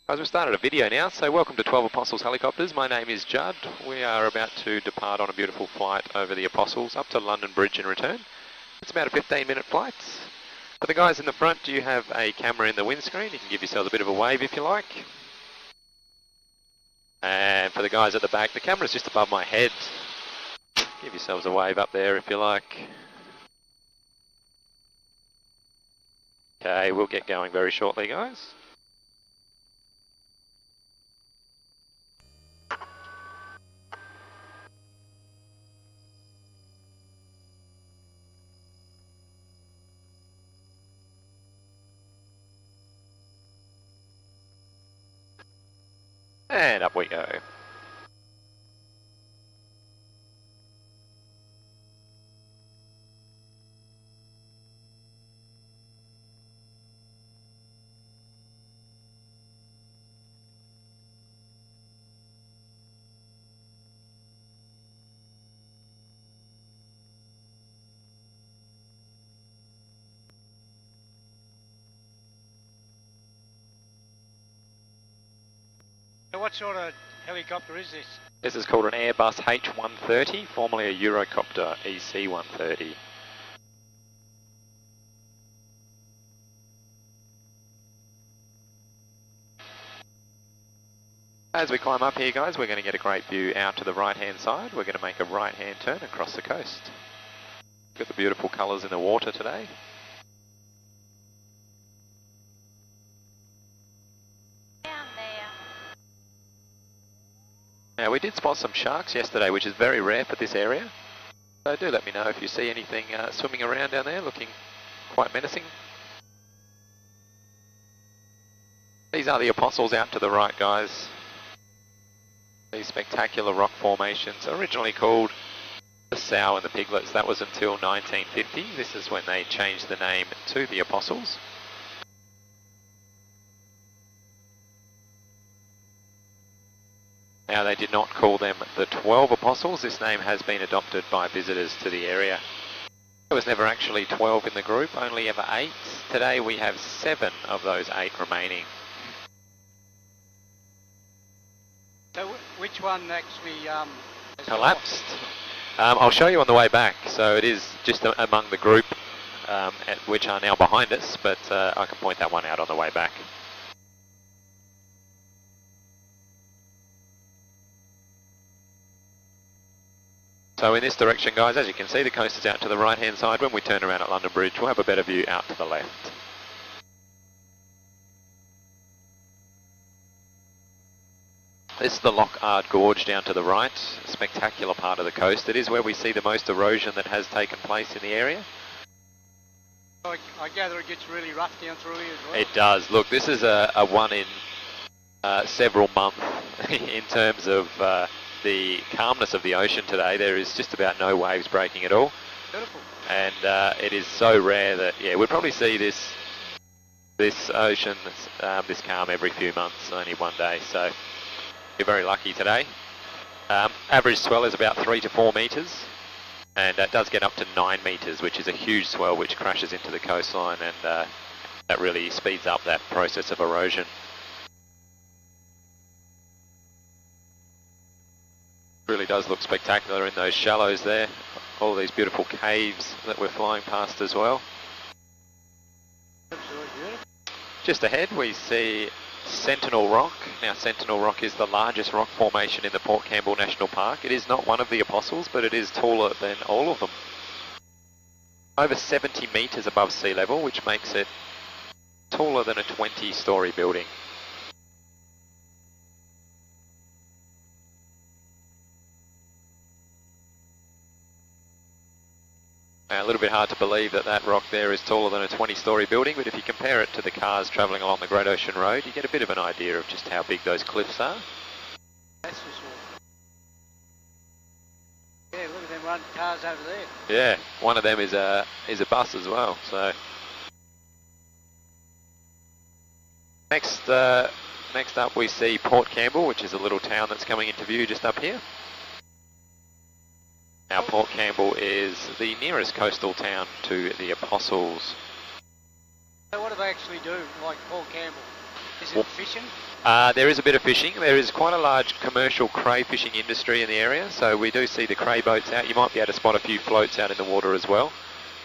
Guys, we've started a video now, so welcome to 12 Apostles Helicopters. My name is Judd. We are about to depart on a beautiful flight over the Apostles up to London Bridge and return. It's about a 15-minute flight. For the guys in the front, do you have a camera in the windscreen? You can give yourselves a bit of a wave if you like. And for the guys at the back, the camera's just above my head. Give yourselves a wave up there if you like. Okay, we'll get going very shortly, guys. And up we go. What sort of helicopter is this? This is called an Airbus H130, formerly a Eurocopter EC130. As we climb up here, guys, we're going to get a great view out to the right-hand side. We're going to make a right-hand turn across the coast. Look at the beautiful colours in the water today. Now, we did spot some sharks yesterday, which is very rare for this area. So do let me know if you see anything swimming around down there looking quite menacing. These are the Apostles out to the right, guys. These spectacular rock formations, originally called the Sow and the Piglets. That was until 1950. This is when they changed the name to the Apostles. Now, they did not call them the 12 Apostles. This name has been adopted by visitors to the area. There was never actually 12 in the group, only ever 8. Today we have 7 of those 8 remaining. So which one actually collapsed? I'll show you on the way back. So it is just among the group which are now behind us, but I can point that one out on the way back. So in this direction, guys, as you can see, the coast is out to the right-hand side. When we turn around at London Bridge, we'll have a better view out to the left. This is the Loch Ard Gorge down to the right, a spectacular part of the coast. It is where we see the most erosion that has taken place in the area. I gather it gets really rough down through here as well. It does. Look, this is a one in several months in terms of the calmness of the ocean today. There is just about no waves breaking at all. Beautiful. And it is so rare that, yeah, we'll probably see this ocean, this calm every few months, only one day. So you're very lucky today. Average swell is about 3 to 4 metres. And that does get up to 9 metres, which is a huge swell which crashes into the coastline, and that really speeds up that process of erosion. Really does look spectacular in those shallows there. All these beautiful caves that we're flying past as well. Absolutely beautiful. Just ahead we see Sentinel Rock. Now, Sentinel Rock is the largest rock formation in the Port Campbell National Park. It is not one of the Apostles, but it is taller than all of them. Over 70 metres above sea level, which makes it taller than a 20-storey building. A little bit hard to believe that that rock there is taller than a 20-storey building, but if you compare it to the cars travelling along the Great Ocean Road, you get a bit of an idea of just how big those cliffs are. That's for sure. Yeah, look at them running cars over there. Yeah, one of them is a bus as well. So next up we see Port Campbell, which is a little town that's coming into view just up here. Now, Port Campbell is the nearest coastal town to the Apostles. So what do they actually do, like Port Campbell? Is it fishing? There is a bit of fishing. There is quite a large commercial cray fishing industry in the area, so we do see the cray boats out. You might be able to spot a few floats out in the water as well.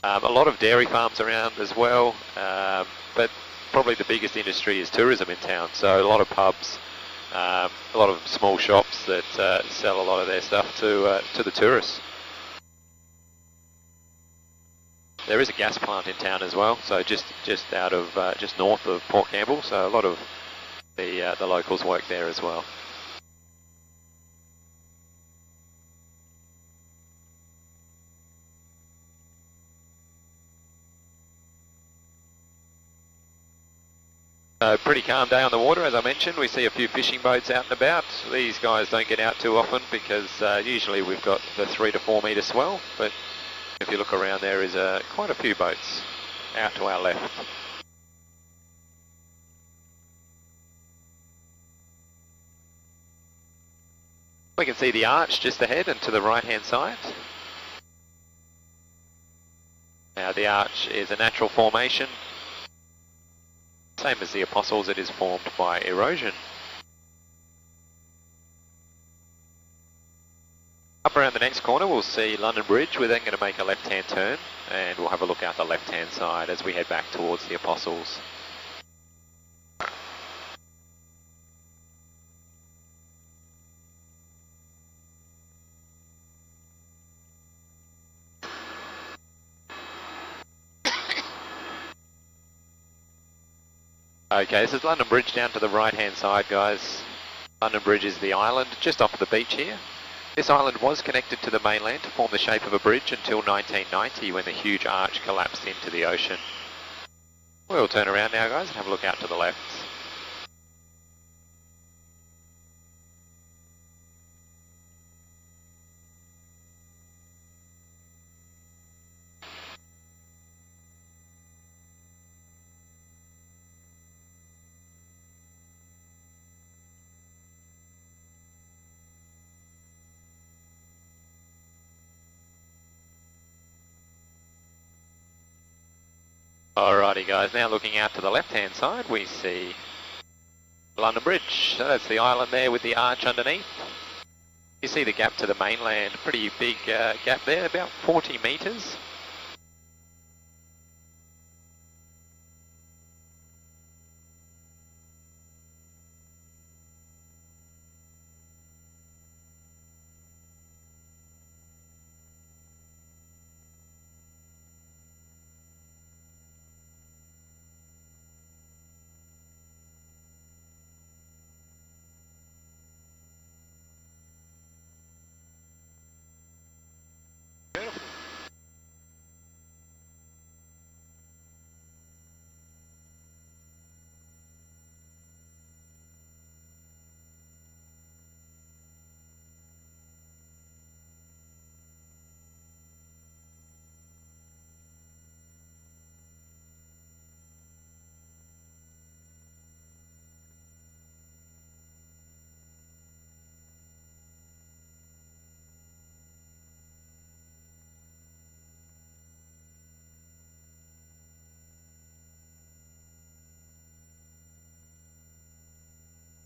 A lot of dairy farms around as well, but probably the biggest industry is tourism in town, so a lot of pubs, a lot of small shops that sell a lot of their stuff to the tourists. There is a gas plant in town as well, so just north of Port Campbell, so a lot of the locals work there as well. Pretty calm day on the water, as I mentioned. We see a few fishing boats out and about. These guys don't get out too often because usually we've got the 3 to 4 metre swell, but if you look around, there is quite a few boats out to our left. We can see the arch just ahead and to the right hand side. Now the arch is a natural formation. Same as the Apostles, it is formed by erosion. Up around the next corner we'll see London Bridge. We're then going to make a left hand turn and we'll have a look out the left hand side as we head back towards the Apostles. Okay, this is London Bridge down to the right hand side, guys. London Bridge is the island just off the beach here. This island was connected to the mainland to form the shape of a bridge until 1990 when the huge arch collapsed into the ocean. We'll turn around now, guys, and have a look out to the left. Alrighty guys, now looking out to the left hand side we see London Bridge. So that's the island there with the arch underneath. You see the gap to the mainland, pretty big gap there, about 40 metres.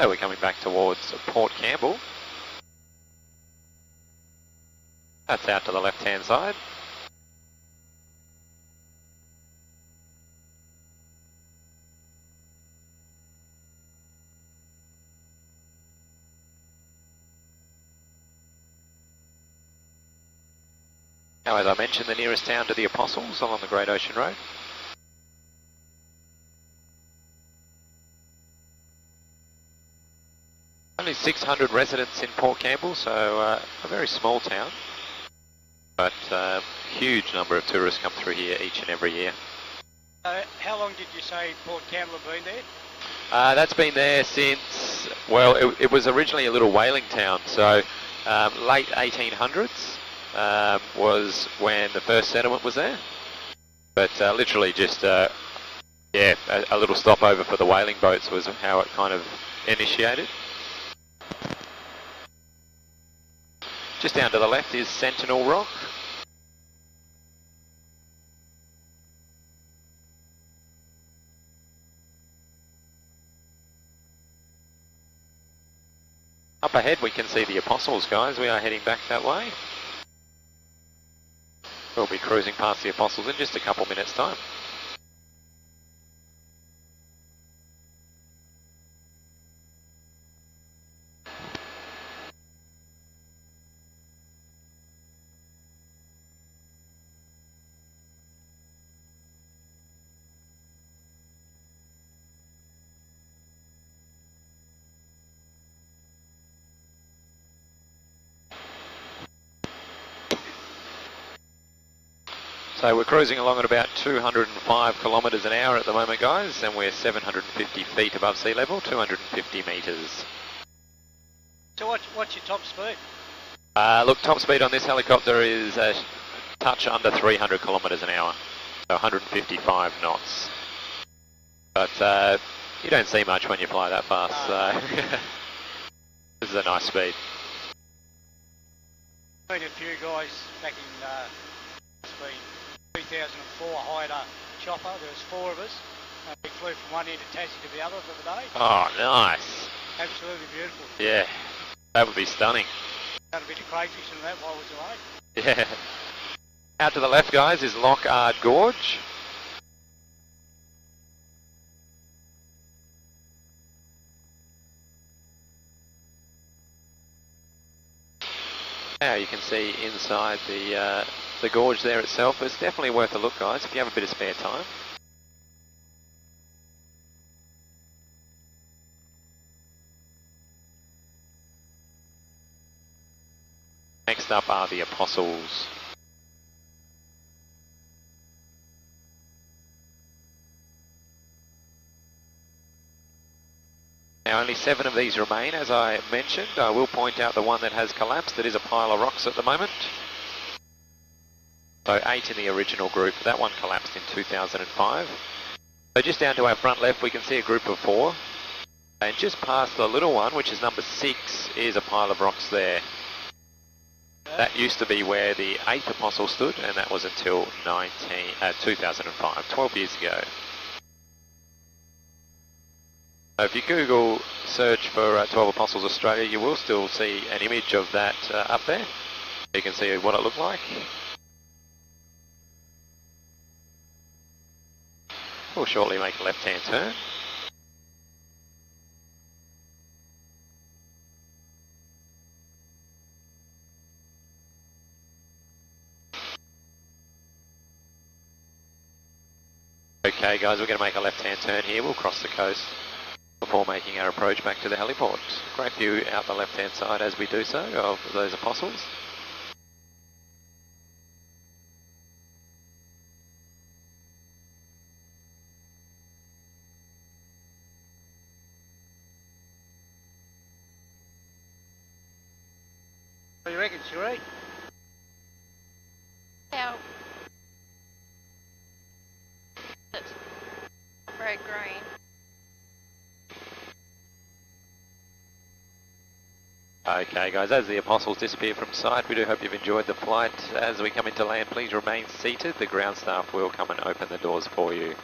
So we're coming back towards Port Campbell. That's out to the left hand side. Now, as I mentioned, the nearest town to the Apostles along the Great Ocean Road. Only 600 residents in Port Campbell, so a very small town, but huge number of tourists come through here each and every year. How long did you say Port Campbell had been there? That's been there since, well, it was originally a little whaling town, so late 1800s was when the first settlement was there, but literally just, yeah, a little stopover for the whaling boats was how it kind of initiated. Just down to the left is Sentinel Rock. Up ahead we can see the Apostles, guys. We are heading back that way. We'll be cruising past the Apostles in just a couple minutes' time. So we're cruising along at about 205 kilometres an hour at the moment, guys, and we're 750 feet above sea level, 250 metres. So what's your top speed? Look, top speed on this helicopter is a touch under 300 kilometres an hour, so 155 knots. But you don't see much when you fly that fast, so this is a nice speed. I've seen a few guys back in speed 2004 hired a chopper. There was 4 of us. We flew from one end of Tassie to the other for the day. Oh, nice. Absolutely beautiful. Yeah, that would be stunning. Done a bit of crayfish and that while we was away. Yeah. Out to the left, guys, is Loch Ard Gorge. Now you can see inside the gorge there itself. It's definitely worth a look, guys, if you have a bit of spare time. Next up are the Apostles. Now only 7 of these remain, as I mentioned. I will point out the one that has collapsed. It is a pile of rocks at the moment. So 8 in the original group. That one collapsed in 2005. So just down to our front left we can see a group of 4. And just past the little one, which is number 6, is a pile of rocks there. That used to be where the 8th Apostle stood, and that was until 2005, 12 years ago. So if you Google search for 12 Apostles Australia, you will still see an image of that up there. You can see what it looked like. We'll shortly make a left-hand turn. Okay guys, we're going to make a left-hand turn here. We'll cross the coast before making our approach back to the heliport. Great view out the left-hand side as we do so of those Apostles. What do you reckon, Cheree? Yeah. It's very green. Okay guys, as the Apostles disappear from sight, we do hope you've enjoyed the flight. As we come into land, please remain seated. The ground staff will come and open the doors for you.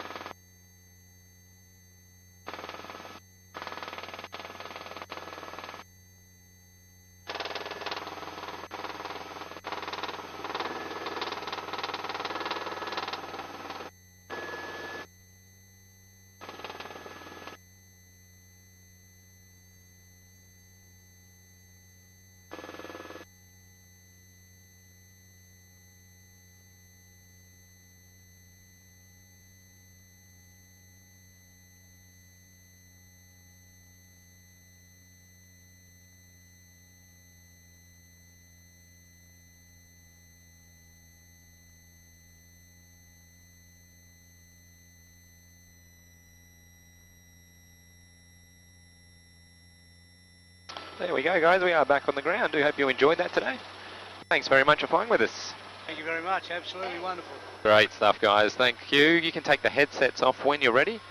There we go guys, we are back on the ground. Do hope you enjoyed that today. Thanks very much for flying with us. Thank you very much, absolutely wonderful. Great stuff guys, thank you. You can take the headsets off when you're ready.